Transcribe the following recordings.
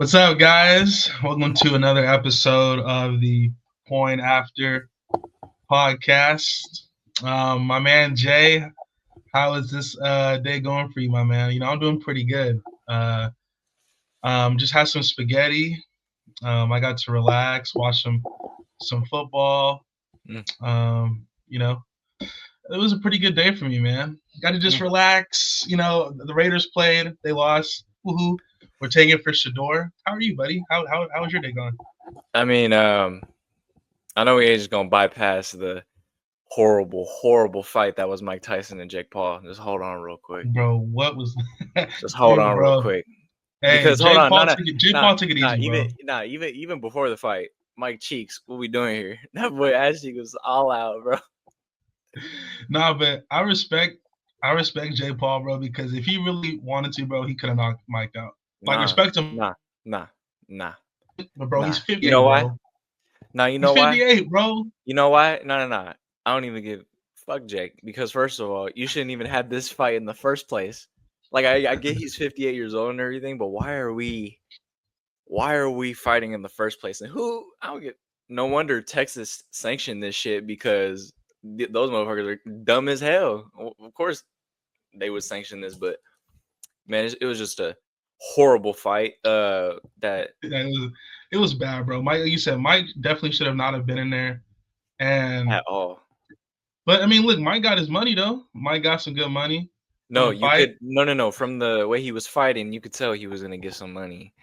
What's up, guys? Welcome to another episode of the Point After podcast. My man Jay, how is this day going for you, my man? I'm doing pretty good. Just had some spaghetti. I got to relax, watch some football. Mm. It was a pretty good day for me, man. Got to just relax. The Raiders played, they lost. Woohoo! We're taking it for Shador. How are you, buddy? How was your day going? I mean, I know we ain't just gonna bypass the horrible fight that was Mike Tyson and Jake Paul. Just hold on real quick. Bro, what was Just hold on real bro? quick. Hey, Because hold Jake on, Paul took it easy, bro. even before the fight, Mike Cheeks, what we doing here? That boy actually was all out, bro. Nah, but I respect Jake Paul, bro, because if he really wanted to, bro, he could have knocked Mike out. Respect him. Nah. But bro, he's 58. You know why? Bro. Nah, you know why? 58, bro. You know why? No. I don't even give fuck Jake, because first of all, you shouldn't even have this fight in the first place. Like I get he's 58 years old and everything, but why are we fighting in the first place? And no wonder Texas sanctioned this shit, because those motherfuckers are dumb as hell. Of course they would sanction this, but man, it was just a horrible fight. It was bad, bro. Mike, you said Mike definitely should have not have been in there, and at all. But I mean, look, Mike got his money though. Mike got some good money. No, from the way he was fighting, you could tell he was gonna get some money.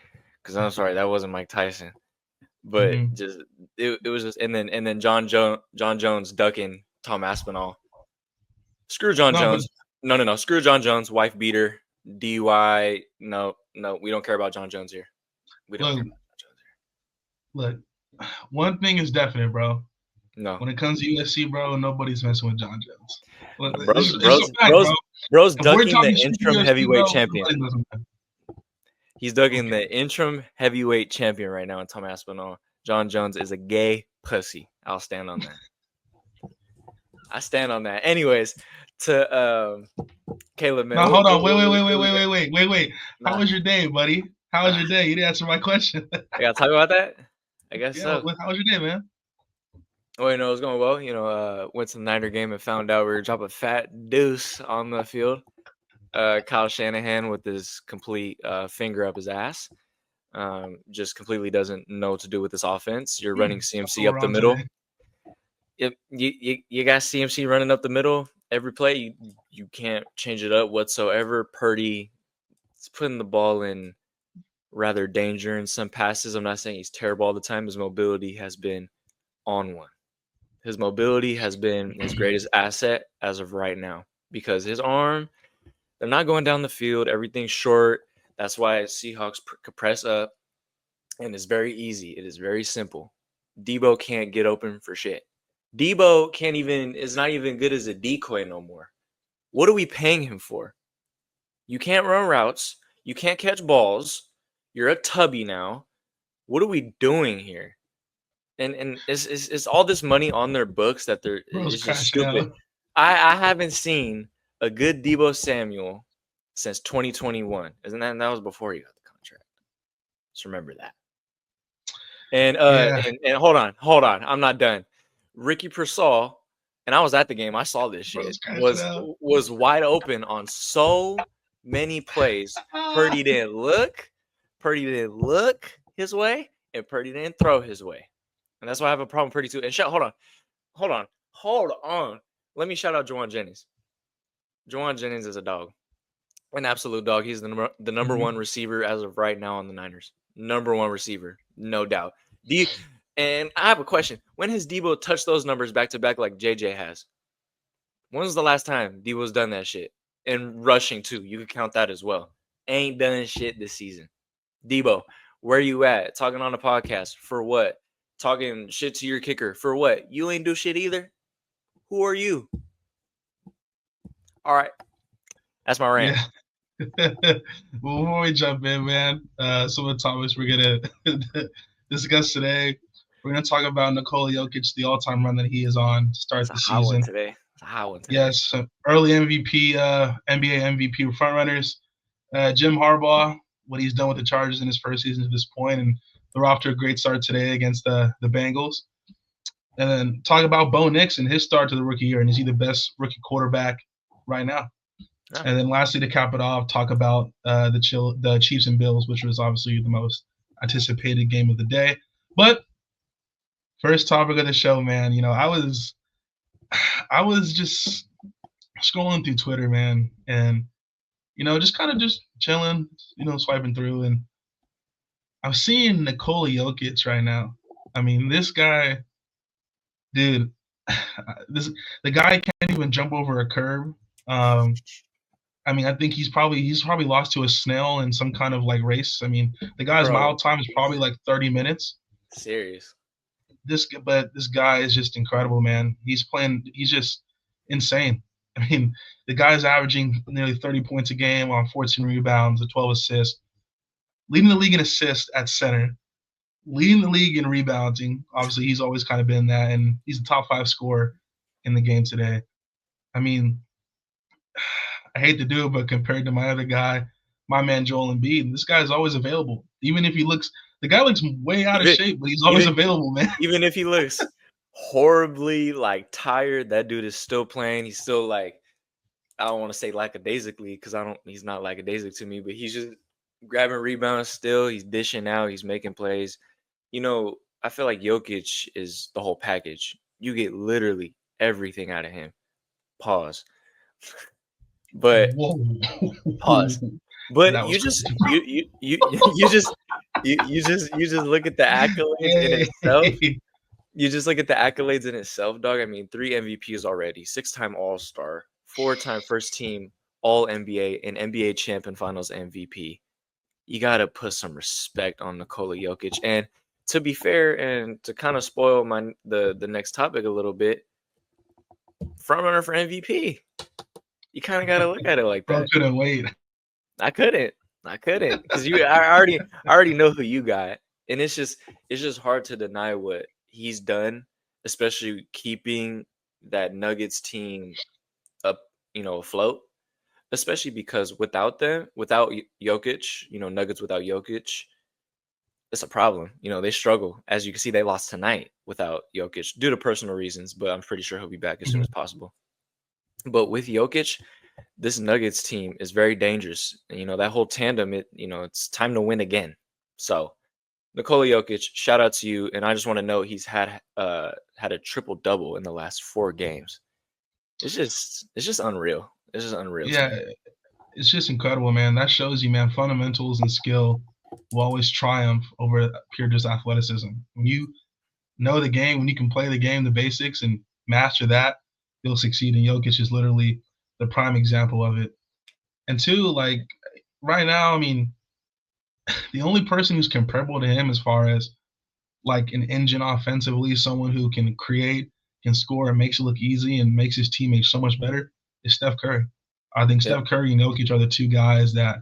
Because I'm sorry, that wasn't Mike Tyson. But just it was just and then John Jones ducking Tom Aspinall. Screw John Jones. No. Screw John Jones, wife beater, DUI. No, we don't care about John Jones here. We don't care about John Jones here. Look, one thing is definite, bro. No. When it comes to UFC, bro, nobody's messing with John Jones. Bro's ducking the interim heavyweight champion. He's ducking the interim heavyweight champion right now in Tom Aspinall. John Jones is a gay pussy. I'll stand on that. I stand on that. Anyways, to Caleb, man. Now, hold on. Wait. How was your day, buddy? How was your day? You didn't answer my question. I gotta talk about that? I guess so. How was your day, man? Oh, it was going well. Went to the Niner game and found out we were dropping a fat deuce on the field. Kyle Shanahan with his complete finger up his ass. Just completely doesn't know what to do with this offense. You're running CMC up the middle. If you got CMC running up the middle every play, you can't change it up whatsoever. Purdy is putting the ball in rather danger in some passes. I'm not saying he's terrible all the time. His mobility has been on one. His mobility has been his greatest asset as of right now, because his arm, they're not going down the field. Everything's short. That's why Seahawks press up, and it's very easy. It is very simple. Debo can't get open for shit. Debo is not even good as a decoy no more. What are we paying him for? You can't run routes. You can't catch balls. You're a tubby now. What are we doing here? And it's all this money on their books that it's just stupid. I haven't seen a good Debo Samuel since 2021. Isn't that? And that was before he got the contract. Just remember that. And hold on. I'm not done. Ricky Pearsall, and I was at the game. I saw this shit. Was wide open on so many plays. Purdy didn't look his way, and Purdy didn't throw his way. And that's why I have a problem with Purdy too. And hold on. Let me shout out Juwan Jennings. Juwan Jennings is a dog, an absolute dog. He's the number one receiver as of right now on the Niners. Number one receiver, no doubt. And I have a question. When has Debo touched those numbers back to back like JJ has? When was the last time Debo's done that shit? And rushing too. You can count that as well. Ain't done shit this season. Debo, where you at? Talking on a podcast for what? Talking shit to your kicker for what? You ain't do shit either. Who are you? All right. That's my rant. Yeah. Well, before we jump in, man, some of the topics we're going to discuss today. We're going to talk about Nikola Jokic, the all-time run that he is on to start the season. It's a high one today. Yes, early MVP, NBA MVP frontrunners. Jim Harbaugh, what he's done with the Chargers in his first season to this point, and they're off to a great start today against the Bengals. And then talk about Bo Nix and his start to the rookie year, and is he the best rookie quarterback right now? Yeah. And then lastly, to cap it off, talk about the Chiefs and Bills, which was obviously the most anticipated game of the day. But first topic of the show, man, I was just scrolling through Twitter, man, and just kind of just chilling, swiping through, and I'm seeing Nikola Jokic right now. I mean, this guy, dude, the guy can't even jump over a curb. I mean, I think he's probably lost to a snail in some kind of like race. I mean, the guy's mile time is probably like 30 minutes. Serious. This guy is just incredible, man. He's just insane. I mean, the guy's averaging nearly 30 points a game on 14 rebounds, 12 assists, leading the league in assists at center, leading the league in rebounding. Obviously, he's always kind of been that, and he's the top 5 scorer in the game today. I mean, I hate to do it, but compared to my other guy, my man Joel Embiid, this guy's always available. Even if the guy looks way out of shape, but he's always available, man. Even if he looks horribly like tired, that dude is still playing. He's still like, I don't want to say lackadaisically because he's not lackadaisic to me, but he's just grabbing rebounds still. He's dishing out. He's making plays. I feel like Jokic is the whole package. You get literally everything out of him. Pause. But pause. But you just look at the accolades in itself. You just look at the accolades in itself, dog. I mean, 3 MVPs already, 6-time All-Star, 4-time first team All-NBA, and NBA Champion Finals MVP. You gotta put some respect on Nikola Jokic. And to be fair, and to kind of spoil the next topic a little bit, front runner for MVP. You kind of gotta look at it like that. I couldn't wait. I couldn't because I already know who you got, and it's just hard to deny what he's done, especially keeping that Nuggets team up, afloat. Especially because without Jokic, Nuggets without Jokic, it's a problem. They struggle. As you can see, they lost tonight without Jokic due to personal reasons, but I'm pretty sure he'll be back as soon as possible. But with Jokic, this Nuggets team is very dangerous. And, that whole tandem, it's time to win again. So, Nikola Jokic, shout out to you. And I just want to note he's had a triple-double in the last 4 games. It's just unreal. It's just unreal. Yeah, it's just incredible, man. That shows you, man, fundamentals and skill will always triumph over pure just athleticism. When you know the game, when you can play the game, the basics, and master that, you'll succeed. And Jokic is literally the prime example of it. And 2, like right now, I mean, the only person who's comparable to him as far as like an engine offensively, someone who can create, can score, and makes it look easy and makes his teammates so much better is Steph Curry. I think Steph Curry and Jokic are the 2 guys that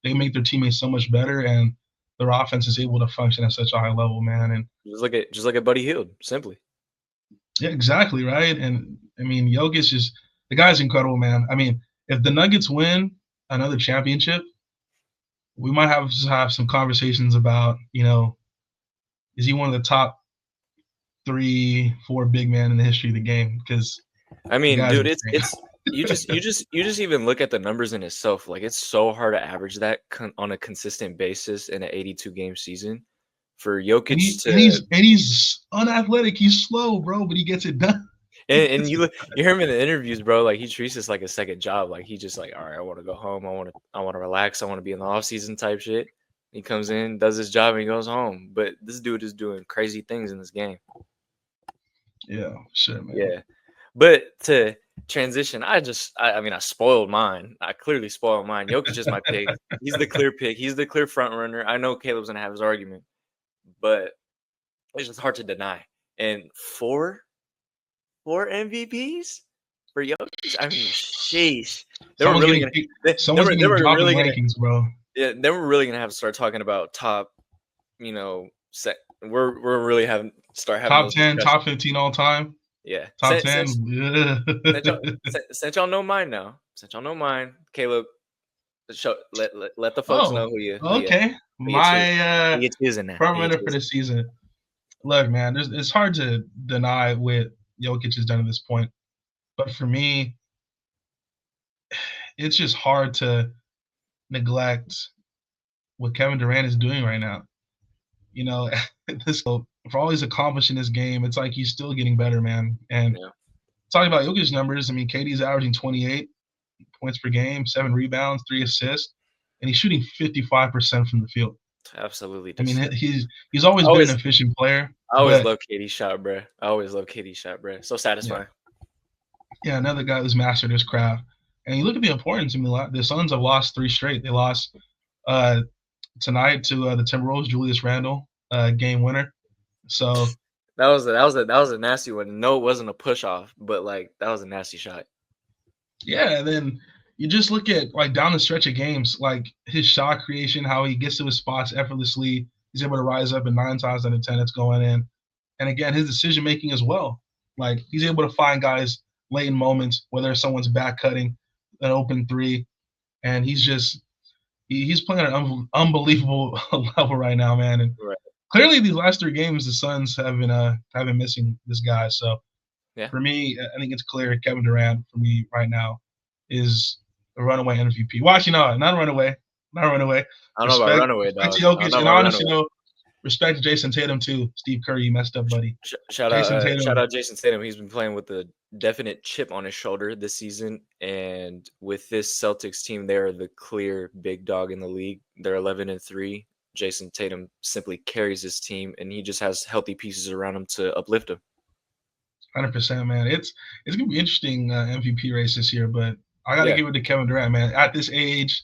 they make their teammates so much better, and their offense is able to function at such a high level, man. And just like a Buddy Hield, simply. Yeah, exactly, right. And I mean, Jokic the guy's incredible, man. I mean, if the Nuggets win another championship, we might have some conversations about, is he one of the top 3, 4 big men in the history of the game? Because I mean, dude, it's you just even look at the numbers in itself. Like, it's so hard to average that on a consistent basis in an 82-game season. For Jokic and he's unathletic. He's slow, bro, but he gets it done. And you hear him in the interviews, bro. Like, he treats this like a second job. Like, he just like, all right, I want to go home. I want to relax. I want to be in the off season type shit. He comes in, does his job, and he goes home. But this dude is doing crazy things in this game. Yeah, sure, man. Yeah, but to transition, I mean, I spoiled mine. I clearly spoiled mine. Jokic is my pick. He's the clear pick. He's the clear front runner. I know Caleb's gonna have his argument, but it's just hard to deny. And 4 MVPs for Jokic. I mean, sheesh. They were really rankings, bro. Yeah, then we're really gonna have to start talking about top. We're really having top 10, top 15 all time. Yeah, top 10. Since y'all know mine now. Since y'all know mine, Caleb, Let the folks know Oh, okay. who you choose. My Who you choosing now? front Who you runner for choosing? the season. Look, man, it's hard to deny what Jokic has done at this point. But for me, it's just hard to neglect what Kevin Durant is doing right now. You know, this for all he's accomplished in this game, it's like he's still getting better, man. And Yeah. talking about Jokic's numbers, I mean, KD's averaging 28 points per game, 7 rebounds, 3 assists, and he's shooting 55% from the field. Absolutely I mean, disgusting. he's always been an efficient player, I always but love KD shot, bro. I always love KD shot, bro. So yeah, satisfying. yeah, another guy who's mastered his craft. And you look at the importance. I mean, the Suns have lost 3 straight. They lost uh, tonight to the Timberwolves, Julius Randle, game winner. So That was a nasty one. No, it wasn't a push off, but like that was a nasty shot. yeah, and then you just look at like down the stretch of games, like his shot creation, how he gets to his spots effortlessly. He's able to rise up, and 9 times out of 10, it's going in. And again, his decision making as well. Like he's able to find guys late in moments, whether someone's back cutting an open three, and he's playing at an unbelievable level right now, man. And Right. clearly, these last 3 games, the Suns have been missing this guy. So Yeah. for me, I think it's clear Kevin Durant for me right now is a runaway MVP. Well, actually, no, not a runaway. Not a runaway. I don't know about Respect runaway, to dog. I don't Jokic, know and about honestly, runaway. though, respect to Jason Tatum too. Steve Curry, you messed up, buddy. Shout Jason out, Tatum. shout out Jason Tatum. He's been playing with a definite chip on his shoulder this season, and with this Celtics team, they are the clear big dog in the league. They're 11-3. Jason Tatum simply carries his team, and he just has healthy pieces around him to uplift him. 100%, man. It's gonna be interesting MVP race this year, but I got to Yeah. give it to Kevin Durant, man. At this age,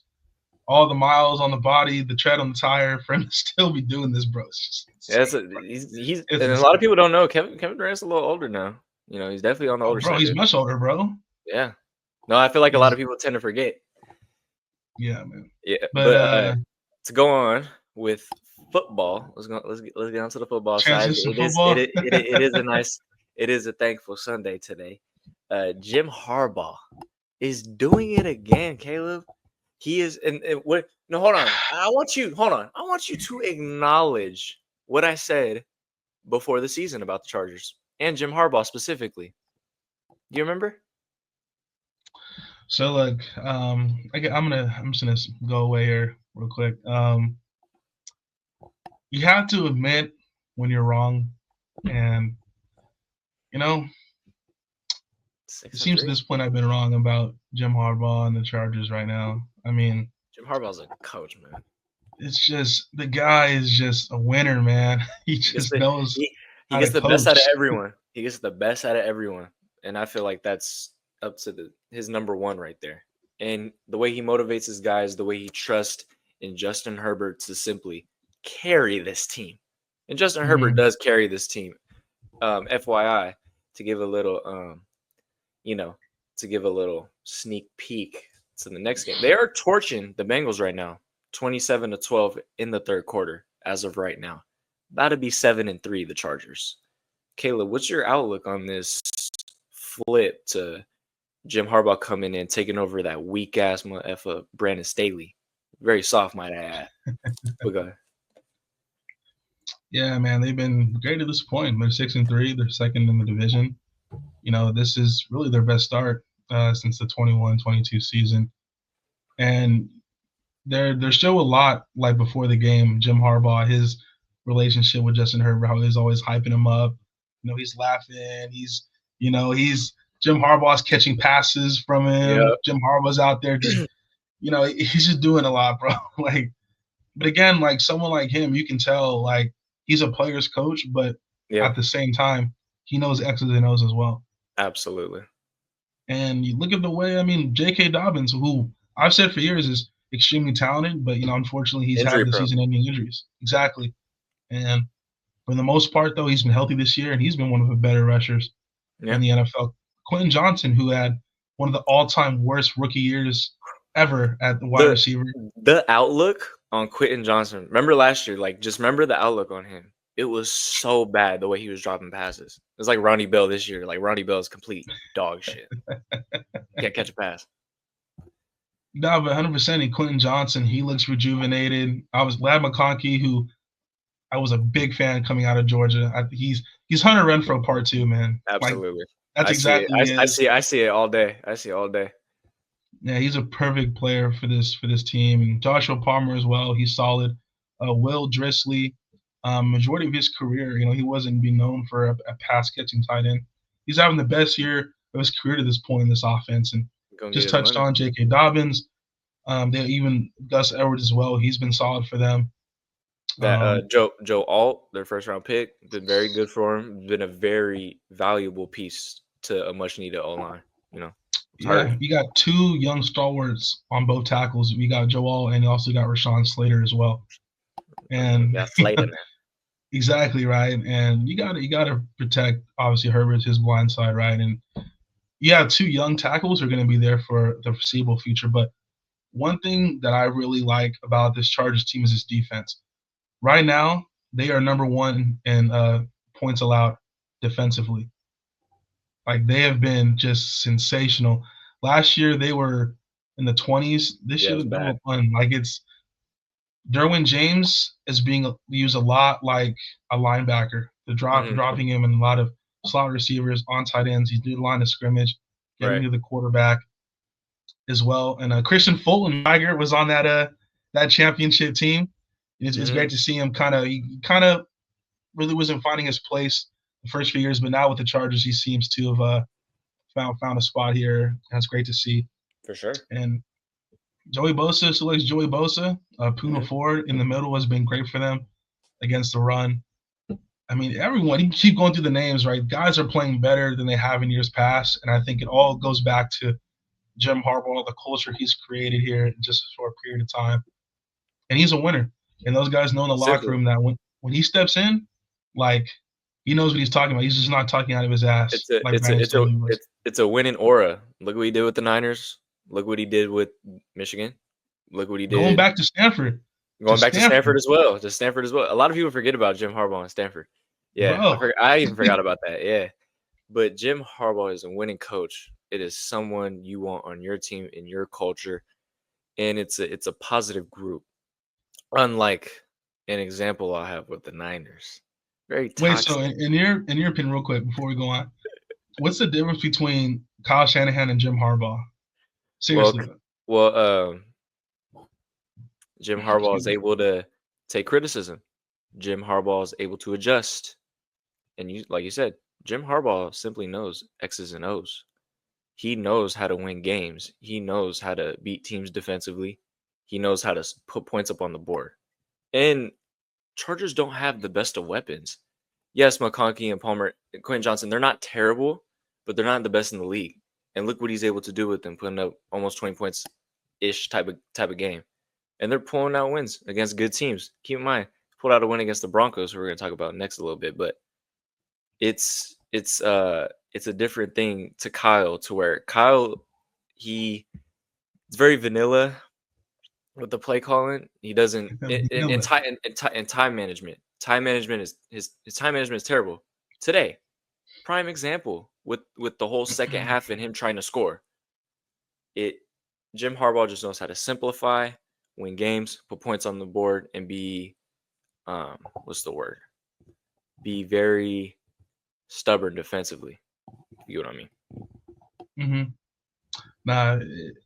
all the miles on the body, the tread on the tire, for him to still be doing this, bro. It's just insane, He's it's and a insane. lot of people don't know Kevin Durant's a little older now. You know, he's definitely on the older Bro, side. he's Dude. much older, bro. Yeah. No, I feel like a lot of people tend to forget. Yeah, man. Yeah, But to go on with football, let's get on to the football side. transition football. It is a thankful Sunday today. Jim Harbaugh is doing it again, Caleb. He is, and what? No, hold on. I want you to acknowledge what I said before the season about the Chargers and Jim Harbaugh specifically. Do you remember? So look, I'm just gonna go away here real quick. You have to admit when you're wrong, and you know it seems at this point I've been wrong about Jim Harbaugh and the Chargers right now. I mean, Jim Harbaugh's a coach, man. It's just the guy is just a winner, man. He just knows he how gets to the best out of coach. everyone. He gets the best out of everyone, and I feel like that's up to his number one right there. And the way he motivates his guys, the way he trusts in Justin Herbert to simply carry this team, and Justin Herbert does carry this team. FYI, to give a little, to give a little sneak peek to the next game, they are torching the Bengals right now. 27-12 in the third quarter as of right now. About to be 7-3, the Chargers. Caleb, what's your outlook on this flip to Jim Harbaugh coming in, taking over that weak ass of Brandon Staley? Very soft, might I add. But go ahead. Yeah, man, they've been great to this point. They're 6-3. They're second in the division. You know, this is really their best start since the 21-22 season. And there's still a lot like before the game. Jim Harbaugh, his relationship with Justin Herbert, how he's always hyping him up. You know, he's laughing. He's Jim Harbaugh's catching passes from him. Yep. Jim Harbaugh's out there just, he's just doing a lot, bro. But again, like someone like him, you can tell like he's a player's coach, but at the same time, he knows X's and O's as well. Absolutely. And you look at the way, J.K. Dobbins, who I've said for years is extremely talented, but unfortunately he's had the season-ending injuries. Exactly. And for the most part, though, he's been healthy this year, and he's been one of the better rushers in the NFL. Quentin Johnson, who had one of the all-time worst rookie years ever at the wide receiver. The outlook on Quentin Johnson, remember last year, just remember the outlook on him. It was so bad the way he was dropping passes. It was like Ronnie Bell this year. Like Ronnie Bell is complete dog shit. Can't catch a pass. No, but 100%. And Quentin Johnson, he looks rejuvenated. I was Lad McConkey, who I was a big fan coming out of Georgia. He's Hunter Renfro part two, man. Like Absolutely. that's I see it. exactly who he is. I see it all day. I see it all day. Yeah, he's a perfect player for this team. And Joshua Palmer as well. He's solid. Will Drissley, majority of his career, he wasn't being known for a pass catching tight end. He's having the best year of his career to this point in this offense. And Gonna get just his touched money. on J.K. Dobbins. They even Gus Edwards as well. He's been solid for them. That Joe Alt, their first round pick, been very good for him. Been a very valuable piece to a much needed O line. It's hurt. Yeah, you got two young stalwarts on both tackles. We got Joel and you also got Rashawn Slater as well. And Got Slater now. exactly right. And you gotta protect obviously Herbert's his blind side, right? And you have two young tackles who are gonna be there for the foreseeable future. But one thing that I really like about this Chargers team is its defense. Right now, they are number one in points allowed defensively. Like they have been just sensational. Last year they were in the 20s. This Yeah, it year was they're bad. number one. Like it's Derwin James is being used a lot like a linebacker. They're Hmm. dropping him in a lot of slot receivers, on tight ends. He's near the line of scrimmage, getting Right. to the quarterback as well. And Christian Fulton Tiger was on that championship team. It's Hmm. great to see him he kind of really wasn't finding his place the first few years, but now with the Chargers, he seems to have found a spot here. That's great to see. For sure. And Joey Bosa selects Joey Bosa. Puna Hmm. Ford in the middle has been great for them against the run. I mean, everyone, you keep going through the names, right? Guys are playing better than they have in years past. And I think it all goes back to Jim Harbaugh, the culture he's created here in just a short period of time. And he's a winner. And those guys know in the locker Simply, room that when he steps in, like, he knows what he's talking about. He's just not talking out of his ass like Brandon Staley was. it's a winning aura. Look what he did with the Niners. Look what he did with Michigan. Look what he Going did back to Stanford, going back to Stanford as well. To Stanford as well. A lot of people forget about Jim Harbaugh and Stanford. Yeah, bro. I even forgot about that. Yeah, but Jim Harbaugh is a winning coach. It is someone you want on your team in your culture, and it's a positive group. Unlike an example I have with the Niners, very Wait, so toxic. in your opinion, real quick, before we go on, what's the difference between Kyle Shanahan and Jim Harbaugh? Well, Seriously, well, Jim Harbaugh excuse is me. able to take criticism. Jim Harbaugh is able to adjust. And like you said, Jim Harbaugh simply knows X's and O's. He knows how to win games. He knows how to beat teams defensively. He knows how to put points up on the board. And Chargers don't have the best of weapons. Yes, McConkey and Palmer, Quentin Johnson, they're not terrible, but they're not the best in the league. And look what he's able to do with them, putting up almost 20 points ish type of game. And they're pulling out wins against good teams. Keep in mind, pulled out a win against the Broncos, who we're going to talk about next a little bit. But it's a different thing to Kyle, to where Kyle he it's very vanilla with the play calling. He doesn't in Vanilla. time in time management. Time management is his time management is terrible. Today, prime example with the whole second half and him trying to score. It Jim Harbaugh just knows how to simplify, win games, put points on the board, and be what's the word? Be very stubborn defensively. If you get what I mean. hmm Nah,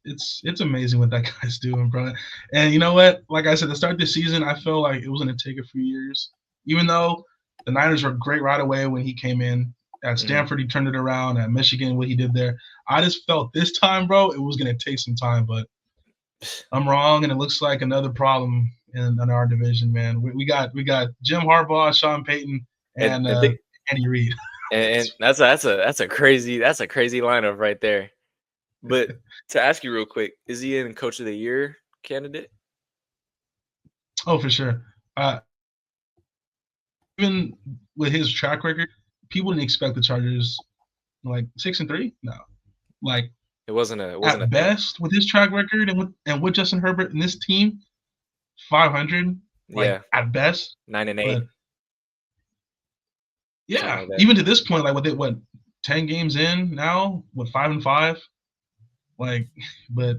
it's amazing what that guy's doing, bro. And you know what? Like I said, to start this season, I felt like it was going to take a few years. Even though the Niners were great right away when he came in. At Hmm. Stanford, he turned it around. At Michigan, what he did there, I just felt this time, bro, it was going to take some time. But I'm wrong, and it looks like another problem in our division, man. We got Jim Harbaugh, Sean Payton, And and and, think, Andy Reid. and that's a crazy lineup right there. But to ask you real quick, is he in Coach of the Year candidate? Oh, for sure. Uh, Even with his track record, people didn't expect the Chargers like 6-3. No, like It wasn't a at thing. best with his track record and with Justin Herbert and this team, 500, like Yeah, at best. 9-8, But something yeah, like that. even to this point, like with it, what 10 games in now with 5-5, like, but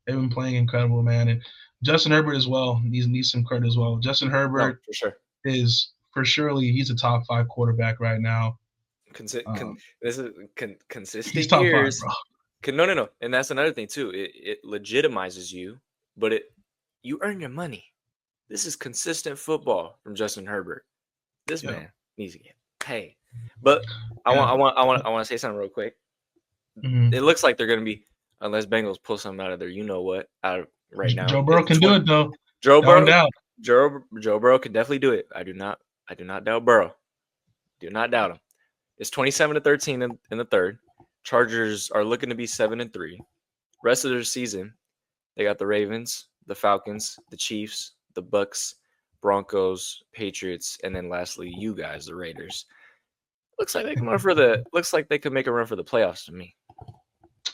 They've been playing incredible, man. And Justin Herbert as well needs some credit as well. Justin No, Herbert for sure. is for surely he's a top 5 quarterback right now. This is He's consistent top 5, years. bro. No. And that's another thing too. It legitimizes you, but you earn your money. This is consistent football from Justin Herbert. This man needs to get paid. But I want to say something real quick. Mm-hmm. It looks like they're going to be, unless Bengals pull something out of there, right now. Joe Burrow can do it though. Joe Burrow, doubt. Joe Burrow can definitely do it. I do not doubt Burrow. Do not doubt him. It's 27-13 in the third. Chargers are looking to be 7-3. Rest of their season, they got the Ravens, the Falcons, the Chiefs, the Bucks, Broncos, Patriots, and then lastly, you guys, the Raiders. Looks like they can make a run for the playoffs to me.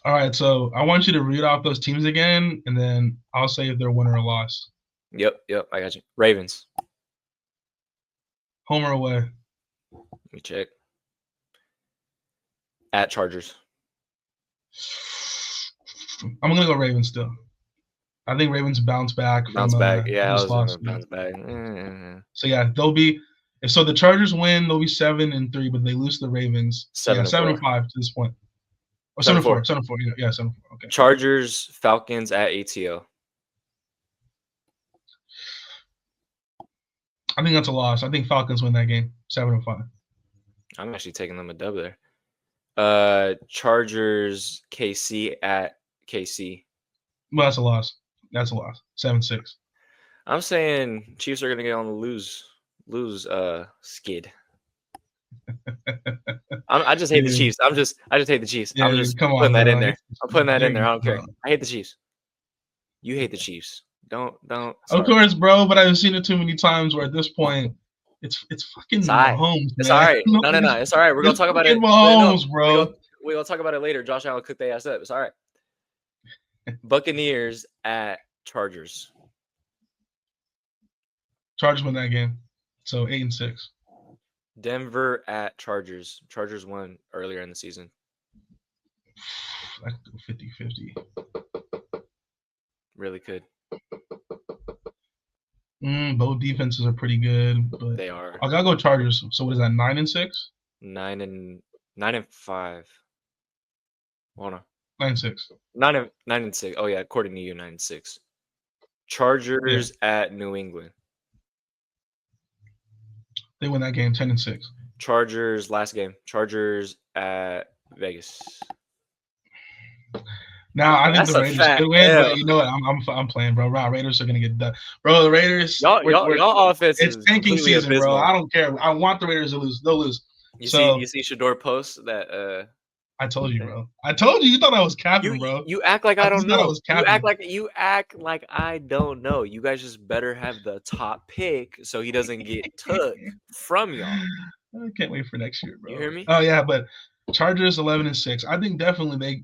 All right, so I want you to read off those teams again, and then I'll say if they're win or loss. Yep, I got you. Ravens. Home or away? Let me check. At Chargers. I'm gonna go Ravens still. I think Ravens bounce back. Bounce back. Yeah, I was loss. Bounce back. So yeah, they'll be. So the Chargers win, they'll be 7-3, but they lose to the Ravens. 7-5 to this point. Or 7-4. 7-4. Yeah, 7-4. Okay. Chargers, Falcons at ATL. I think that's a loss. I think Falcons win that game, 7-5. I'm actually taking them a dub there. Chargers, KC at KC. Well, that's a loss. 7-6. I'm saying Chiefs are gonna get on the lose skid. I just hate the Chiefs. I just hate the Chiefs. Yeah, I'm just putting that in there. I'm putting that in there. I don't care. I hate the Chiefs. You hate the Chiefs. Don't. Sorry. Of course, bro. But I've seen it too many times where at this point, it's fucking Mahomes. It's all right. No. It's all right. We're gonna talk about it. Mahomes, bro. We're gonna talk about it later. Josh Allen cooked their ass up. It's all right. Buccaneers at Chargers. Chargers win that game. So 8-6. Denver at Chargers. Chargers won earlier in the season. I could go 50-50. Really could. Both defenses are pretty good, but they are. I gotta go Chargers. So what is that? 9-6? 9-5. Hold on. 9-6. 9-6. Oh yeah, according to you, 9-6. Chargers at New England. They win that game 10-6. Chargers last game. Chargers at Vegas. Now I think the Raiders could win, but you know what? I'm playing, bro. Raiders are gonna get done, bro. The Raiders, y'all offense it's tanking season, abysmal. bro. I don't care. I want the Raiders to lose. They'll lose. You see Shador post that. I told you, bro. I told you. You thought I was capping, bro. You act like I don't know. You act like I don't know. You guys just better have the top pick so he doesn't get took from y'all. I can't wait for next year, bro. You hear me? Oh yeah, but Chargers 11-6. I think definitely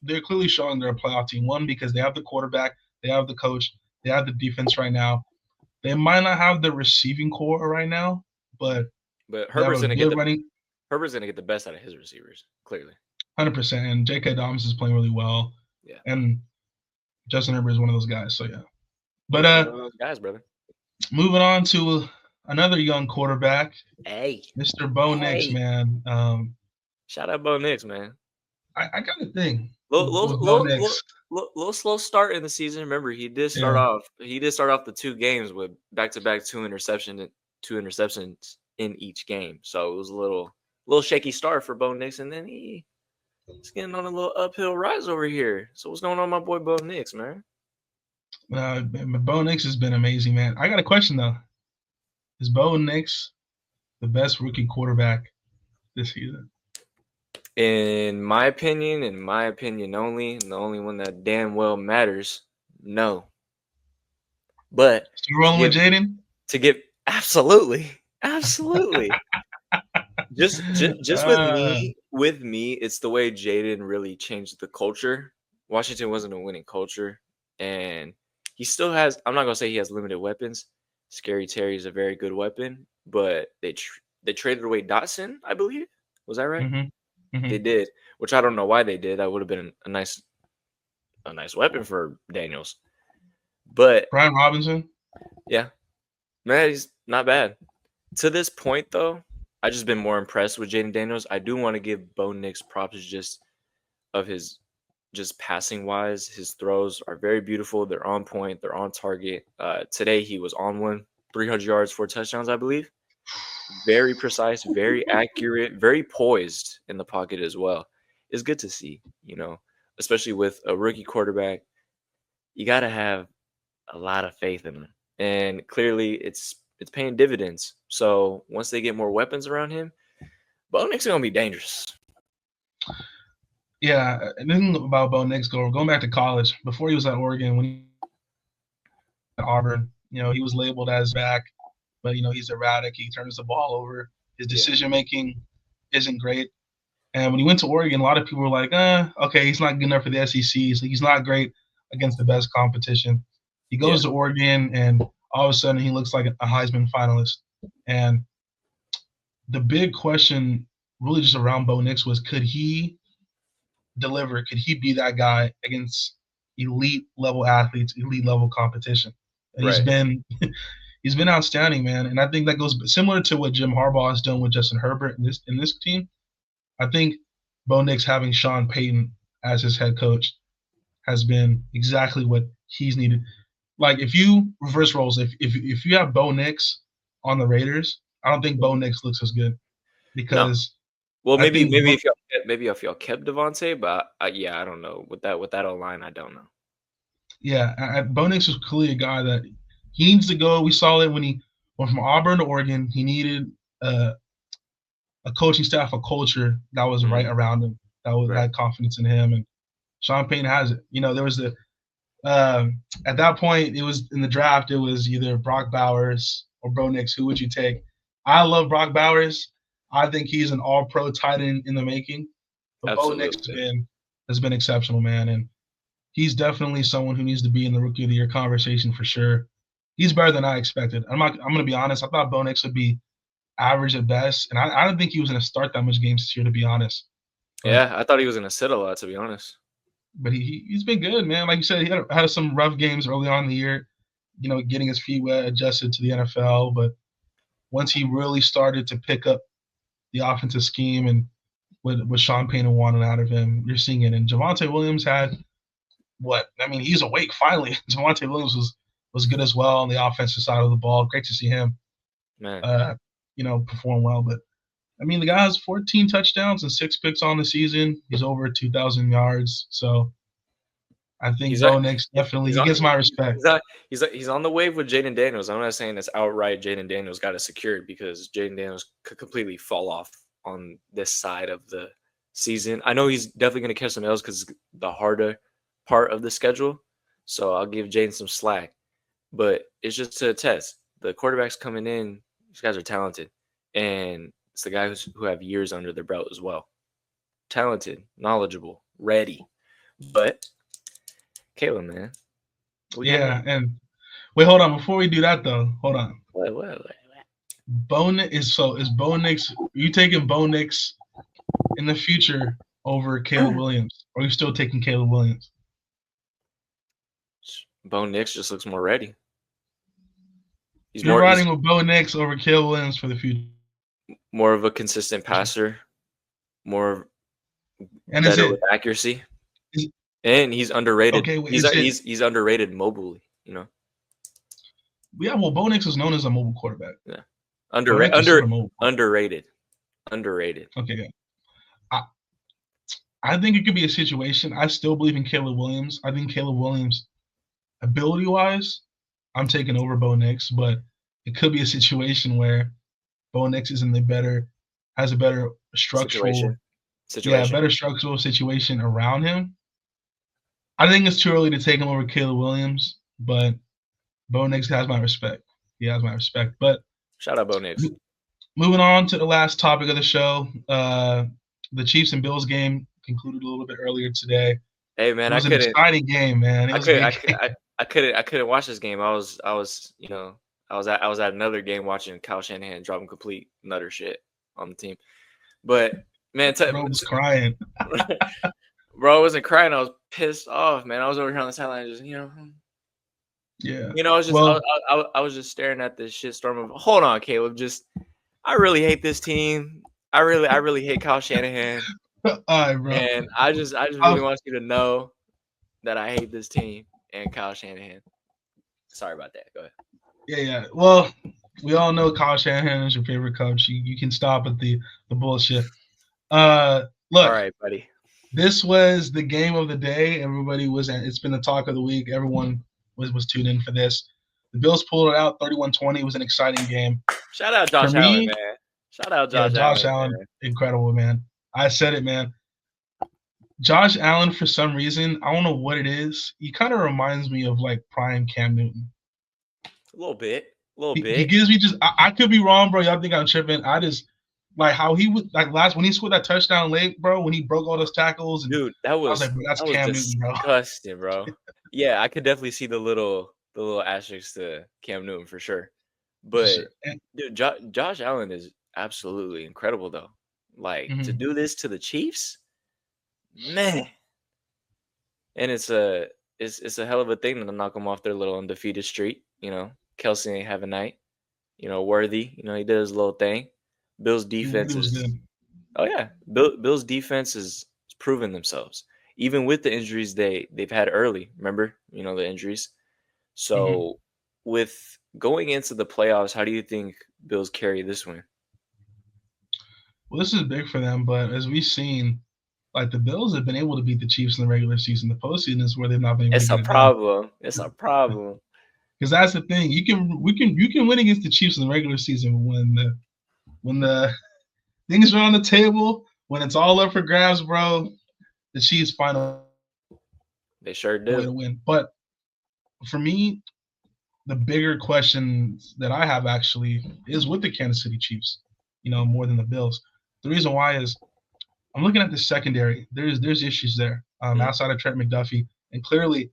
they're clearly showing they're a playoff team. One, because they have the quarterback, they have the coach, they have the defense right now. They might not have the receiving core right now, but Herbert's gonna get the best out of his receivers, clearly. 100%. And J.K. Dobbins is playing really well. Yeah. And Justin Herbert is one of those guys. So yeah. But one of those guys, brother. Moving on to another young quarterback. Hey. Mr. Bo Nix, man. Shout out Bo Nix, man. I got a thing. Little slow start in the season. Remember, he did start off the 2 games with back-to-back 2 interceptions in each game. So it was a little shaky start for Bo Nix, and then he's getting on a little uphill rise over here. So what's going on, my boy Bo Nix, man? Bo Nix has been amazing, man. I got a question though. Is Bo Nix the best rookie quarterback this season? In my opinion only, and the only one that damn well matters, no. But you rolling with Jaden? To give absolutely. just with me, it's the way Jaden really changed the culture. Washington wasn't a winning culture, and he still has. I'm not gonna say he has limited weapons. Scary Terry is a very good weapon, but they traded away Dotson, I believe. Was that right? Mm-hmm. They did, which I don't know why they did. That would have been a nice a nice weapon for Daniels. But Brian Robinson. yeah, man, he's not bad. To this point, though, I just been more impressed with Jaden Daniels. I do want to give Bo Nix props just of his just passing wise. His throws are very beautiful. They're on point. They're on target. Today he was on one, 300 yards, 4 touchdowns, I believe. Very precise, very accurate, very poised in the pocket as well. It's good to see, especially with a rookie quarterback. You got to have a lot of faith in him, and clearly it's paying dividends. So once they get more weapons around him, Bo Nix is gonna be dangerous. Yeah, and then about Bo Nix going back to college. Before he was at Oregon, when he at Auburn, he was labeled as back, but he's erratic. He turns the ball over. His decision making isn't great. And when he went to Oregon, a lot of people were like, okay, he's not good enough for the SEC. So he's not great against the best competition. He goes to Oregon, and all of a sudden he looks like a Heisman finalist. And the big question really just around Bo Nix was, could he deliver? Could he be that guy against elite level athletes, elite level competition? And he's been outstanding, man. And I think that goes similar to what Jim Harbaugh has done with Justin Herbert in this team. I think Bo Nix having Sean Payton as his head coach has been exactly what he's needed. Like, if you reverse roles, if you have Bo Nix on the Raiders, I don't think Bo Nix looks as good because well, maybe if y'all kept Devontae, but I don't know with that O-line, I don't know. Yeah, Bo Nix was clearly a guy that he needs to go. We saw it when he went from Auburn to Oregon. He needed a coaching staff, a culture that was right around him, that had confidence in him, and Sean Payton has it. There was at that point, it was in the draft, it was either Brock Bowers or Bo Nix. Who would you take? I love Brock Bowers. I think he's an all-pro tight end in the making. But Absolutely. Bo Nix has been exceptional, man, and he's definitely someone who needs to be in the Rookie of the Year conversation for sure. He's better than I expected. I'm going to be honest. I thought Bo Nix would be average at best, and I don't think he was going to start that much games this year, to be honest. Yeah, I thought he was going to sit a lot, to be honest. But he's been good, man. Like you said, he had some rough games early on in the year, getting his feet wet, adjusted to the NFL. But once he really started to pick up the offensive scheme and what Sean Payton wanted out of him, you're seeing it. And Javonte Williams had he's awake finally. Javonte Williams was good as well on the offensive side of the ball. Great to see him, perform well. But the guy has 14 touchdowns and 6 picks on the season. He's over 2,000 yards. So I think Bo Nix definitely gets my respect. He's on the wave with Jaden Daniels. I'm not saying it's outright Jaden Daniels got it secured because Jaden Daniels could completely fall off on this side of the season. I know he's definitely going to catch some L's because it's the harder part of the schedule. So I'll give Jaden some slack. But it's just a test. The quarterbacks coming in, these guys are talented. And it's the guys who have years under their belt as well. Talented, knowledgeable, ready. But Caleb, man. And wait, hold on. Before we do that, though, hold on. What? Is Bo Nix? Are you taking Bo Nix in the future over Caleb Williams? Or are you still taking Caleb Williams? Bo Nix just looks more ready. You're riding with Bo Nix over Caleb Williams for the future. More of a consistent passer, more and better with accuracy. And he's underrated. Okay, wait, he's underrated mobily, Yeah, well, Bo Nix is known as a mobile quarterback. Yeah, underrated. Okay, yeah. I think it could be a situation. I still believe in Caleb Williams. I think Caleb Williams, ability-wise, I'm taking over Bo Nix, but it could be a situation where Bo Nix has a better structural better structural situation around him. I think it's too early to take him over Caleb Williams, but Bo Nix has my respect. He has my respect. But shout out Bo Nix. Moving on to the last topic of the show, the Chiefs and Bills game concluded a little bit earlier today. Hey man, it was an exciting game, man. I couldn't watch this game. I was at another game watching Kyle Shanahan dropping complete nutter shit on the team. But man, bro was crying. Bro, I wasn't crying. I was pissed off, man. I was over here on the sideline, just Yeah. I was just, Well, I was just staring at this shitstorm of. Hold on, Caleb. I really hate this team. I really hate Kyle Shanahan, all right, bro. and I just really want you to know that I hate this team and Kyle Shanahan. Sorry about that. Go ahead. Yeah. Well, we all know Kyle Shanahan is your favorite coach. You can stop at the bullshit. All Look, right, buddy. this was the game of the day. Everybody was. It's been the talk of the week. Everyone was tuned in for this. The Bills pulled it out 31-20. It was an exciting game. Shout out For Josh Allen, me, man. Shout out yeah, Josh Josh Allen, Allen, man. incredible, man. I said it, man. Josh Allen, for some reason, I don't know what it is. He kind of reminds me of like prime Cam Newton. A little bit. A little He bit. gives me just. I could be wrong, bro. Y'all think I'm tripping? I just like how he was like last when he scored that touchdown late, bro. When he broke all those tackles, and Dude, I was like, bro, that's Cam Newton, bro. disgusting, bro. Yeah, I could definitely see the little asterisks to Cam Newton for sure. But Sure. dude, Josh Allen is absolutely incredible though. Like to Mhm. do this to the Chiefs, man. And it's a hell of a thing to knock them off their little undefeated streak. Kelsey ain't have a night. Worthy. He did his little thing. Bill's defense It was is. good. Oh yeah, Bill's defense is proven themselves, even with the injuries they've had early. Remember, the injuries. Mhm. So, with going into the playoffs, how do you think Bills carry this win? Well, this is big for them, but as we've seen, like the Bills have been able to beat the Chiefs in the regular season. The postseason is where they've not been able to It's a get it done. problem. It's a problem. Because that's the thing. You can win against the Chiefs in the regular season when the things are on the table, when it's all up for grabs, bro. The Chiefs find a They sure way do. to win. But for me, the bigger question that I have actually is with the Kansas City Chiefs, more than the Bills. The reason why is I'm looking at the secondary. There's issues there outside of Trent McDuffie, and clearly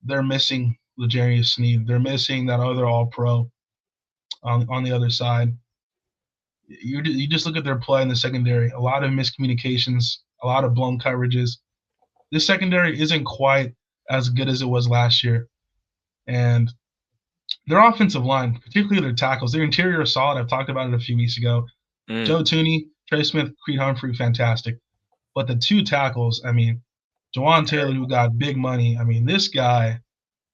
they're missing L'Jarius Sneed. They're missing that other All-Pro on the other side. You just look at their play in the secondary. A lot of miscommunications, a lot of blown coverages. This secondary isn't quite as good as it was last year, and their offensive line, particularly their tackles, their interior is solid. I've talked about it a few weeks ago. Mm. Joe Tooney, Trey Smith, Creed Humphrey, fantastic. But the two tackles, I mean, Jawan Taylor, who got big money, I mean, this guy,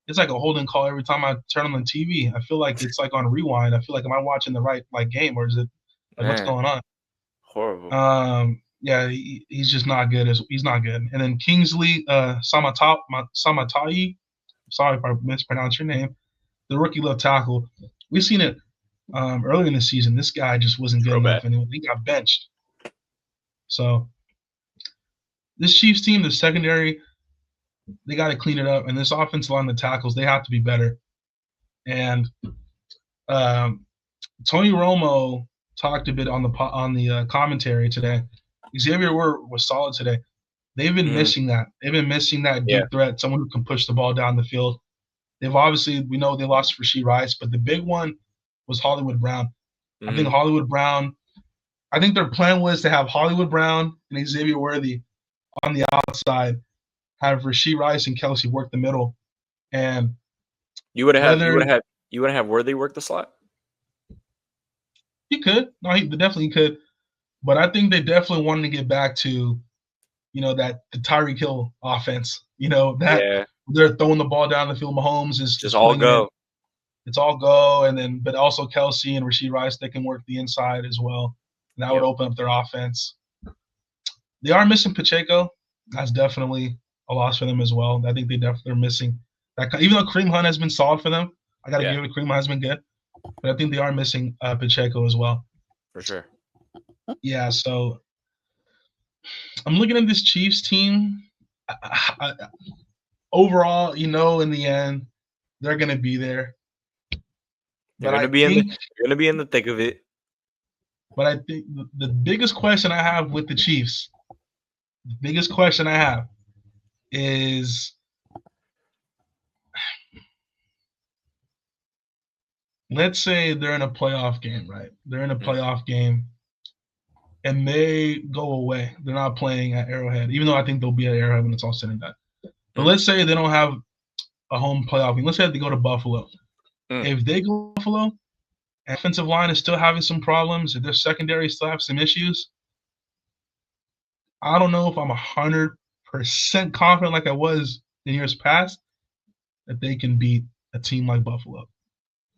it's like a holding call every time I turn on the TV. I feel like it's like on rewind. I feel like, am I watching the right game, or is it like what's Man, going on? horrible. Yeah, he's just not good. He's not good. And then Kingsley Samatai, sorry if I mispronounced your name, the rookie left tackle. We've seen it earlier in the season. This guy just wasn't good enough, and he got benched. So this Chiefs team, the secondary, they got to clean it up, and this offensive line, the tackles, they have to be better. And Tony Romo talked a bit on the commentary today. Xavier was solid today. They've been missing that. They've been missing that deep threat, someone who can push the ball down the field. We know they lost Rashee Rice, but the big one was Hollywood Brown. I think their plan was to have Hollywood Brown and Xavier Worthy on the outside, have Rashee Rice and Kelsey work the middle, and you would have Worthy work the slot. He could. No, he definitely could. But I think they definitely wanted to get back to, that the Tyreek Hill offense. That they're throwing the ball down the field. Mahomes is just all go. It's all go, and then but also Kelsey and Rashee Rice, they can work the inside as well. And that would open up their offense. They are missing Pacheco. That's definitely a loss for them as well. I think they're missing that. Even though Kareem Hunt has been solid for them, I got to give it. Kareem Hunt has been good, but I think they are missing Pacheco as well. For sure. Yeah, so I'm looking at this Chiefs team. Overall, in the end, they're gonna be there. You're gonna be in the thick of it. But I think the biggest question I have with the Chiefs, is let's say they're in a playoff game, right? They're in a playoff game. and they go away. They're not playing at Arrowhead, even though I think they'll be at Arrowhead when it's all said and done. But let's say they don't have a home playoff game. Let's say they go to Buffalo. If they go to Buffalo, and offensive line is still having some problems, if their secondary still have some issues, I don't know if I'm 100% confident like I was in years past that they can beat a team like Buffalo.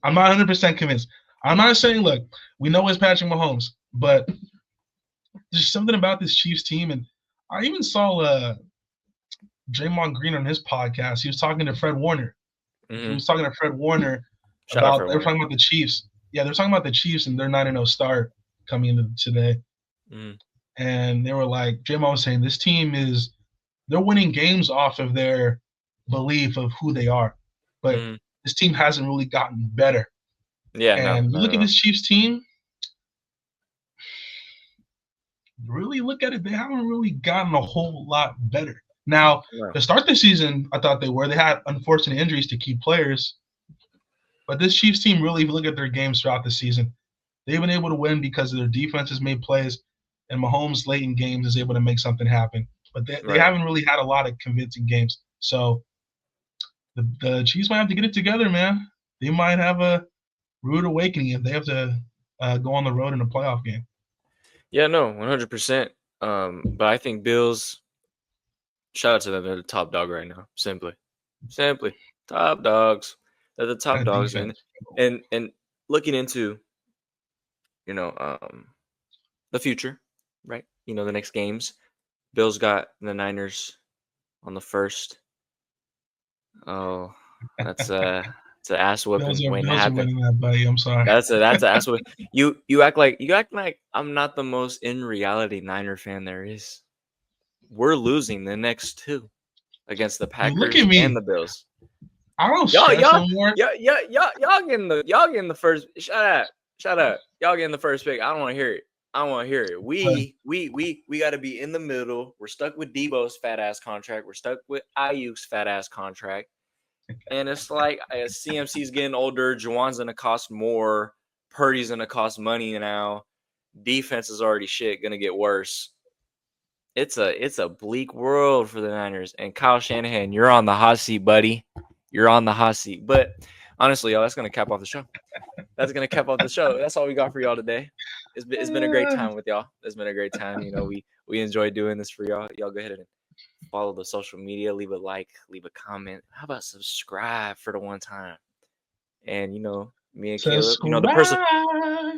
I'm not 100% convinced. I'm not saying, look, we know it's Patrick Mahomes, but there's something about this Chiefs team, and I even saw Draymond Green on his podcast. He was talking to Fred Warner. Mm-hmm. He was talking to Fred Warner Shout they were talking about the Chiefs. Yeah, they're talking about the Chiefs and their 9-0 start coming into today. And they were like, Draymond was saying, this team they're winning games off of their belief of who they are. But this team hasn't really gotten better. Yeah, and you look at this Chiefs team, really look at it, they haven't really gotten a whole lot better. Now, to start the season, I thought they were. They had unfortunate injuries to key players. But this Chiefs team, really, if you look at their games throughout the season, they've been able to win because their defense has made plays, and Mahomes late in games is able to make something happen. But they haven't really had a lot of convincing games. So the Chiefs might have to get it together, man. They might have a rude awakening if they have to go on the road in a playoff game. Yeah, no, 100%. But I think Bills, shout out to them. They're the top dog right now. Simply, top dogs. They're the top dogs, and looking into, the future, right? The next games. Bills got the Niners on the 1st. Oh, it's an ass whooping waiting to happen. Winning that, buddy. I'm sorry. That's an ass whooping. You act like I'm not the most in reality Niner fan there is. We're losing the next 2 against the Packers and the Bills. I don't stress anymore. Y'all getting the first. Shut up. Y'all getting the first pick. I don't want to hear it. We got to be in the middle. We're stuck with Debo's fat ass contract. We're stuck with Ayuk's fat ass contract. And it's like CMC's getting older. Juwan's gonna cost more. Purdy's gonna cost money now. Defense is already gonna get worse. It's a bleak world for the Niners. And Kyle Shanahan, you're on the hot seat, buddy. You're on the hot seat. But honestly, y'all, that's gonna cap off the show. That's all we got for y'all today. It's been a great time with y'all. It's been a great time. We enjoy doing this for y'all. Y'all go ahead and follow the social media. Leave a like. Leave a comment. How about subscribe for the one time? And me and Caleb.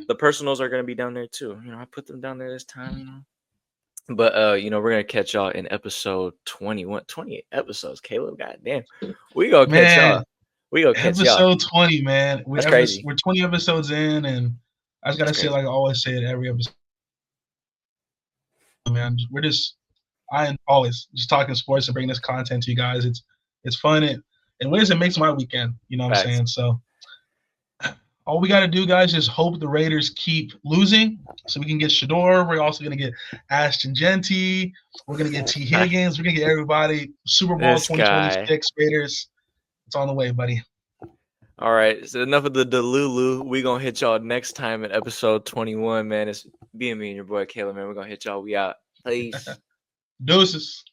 The personals are gonna be down there too. I put them down there this time. But we're gonna catch y'all in episode 21. 20 episodes, Caleb. Goddamn. We gonna catch y'all. Episode 20, man. That's crazy. We're 20 episodes in, and I just gotta say, like I always say it every episode, man. I am always just talking sports and bringing this content to you guys. It's fun and ways it makes my weekend. You know what I'm saying? So all we got to do, guys, is hope the Raiders keep losing so we can get Shador. We're also going to get Ashton Genty. We're going to get T. Higgins. We're going to get everybody. Super Bowl 2026 Raiders. It's on the way, buddy. All right. So enough of the Delulu. We're going to hit y'all next time in episode 21, man. It's being me and your boy, Caleb, man. We're going to hit y'all. We out. Peace. Deuces.